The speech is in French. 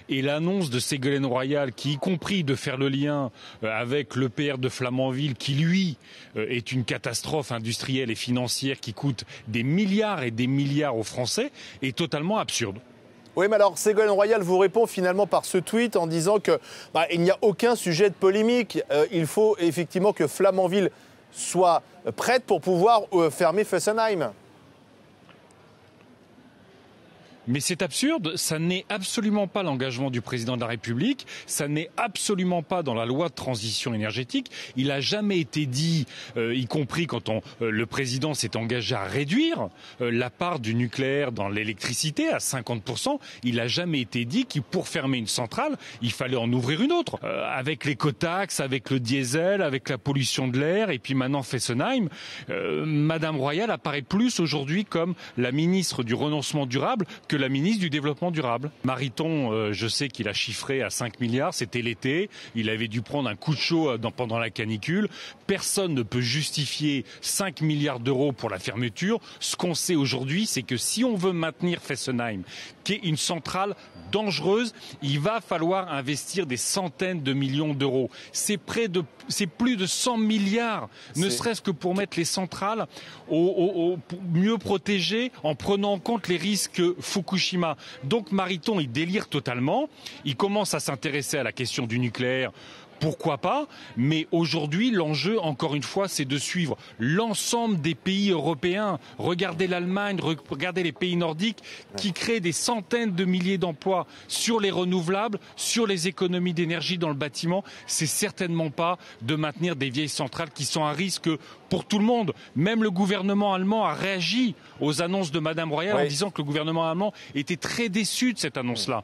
et l'annonce de Ségolène Royal, qui y compris de faire le lien avec l'EPR de Flamanville, qui lui est une catastrophe industrielle et financière qui coûte des milliards et des milliards aux Français, est totalement absurde. Oui, mais alors Ségolène Royal vous répond finalement par ce tweet en disant que il n'y a aucun sujet de polémique. Il faut effectivement que Flamanville soit prête pour pouvoir fermer Fessenheim. Mais c'est absurde, ça n'est absolument pas l'engagement du président de la République, ça n'est absolument pas dans la loi de transition énergétique. Il n'a jamais été dit, y compris quand le président s'est engagé à réduire la part du nucléaire dans l'électricité à 50%, il n'a jamais été dit que pour fermer une centrale, il fallait en ouvrir une autre. Avec l'écotaxe, avec le diesel, avec la pollution de l'air, et puis maintenant Fessenheim, Madame Royal apparaît plus aujourd'hui comme la ministre du renoncement durable que la ministre du Développement durable. Mariton, je sais qu'il a chiffré à 5 milliards, c'était l'été, il avait dû prendre un coup de chaud pendant la canicule. Personne ne peut justifier 5 milliards d'euros pour la fermeture. Ce qu'on sait aujourd'hui, c'est que si on veut maintenir Fessenheim, qui est une centrale dangereuse, il va falloir investir des centaines de millions d'euros. C'est plus de 100 milliards, ne serait-ce que pour mettre les centrales mieux protégées en prenant en compte les risques Fukushima. Donc Mariton, il délire totalement. Il commence à s'intéresser à la question du nucléaire. Pourquoi pas? Mais aujourd'hui, l'enjeu, encore une fois, c'est de suivre l'ensemble des pays européens. Regardez l'Allemagne, regardez les pays nordiques qui créent des centaines de milliers d'emplois sur les renouvelables, sur les économies d'énergie dans le bâtiment. C'est certainement pas de maintenir des vieilles centrales qui sont un risque pour tout le monde. Même le gouvernement allemand a réagi aux annonces de Madame Royal en disant que le gouvernement allemand était très déçu de cette annonce-là.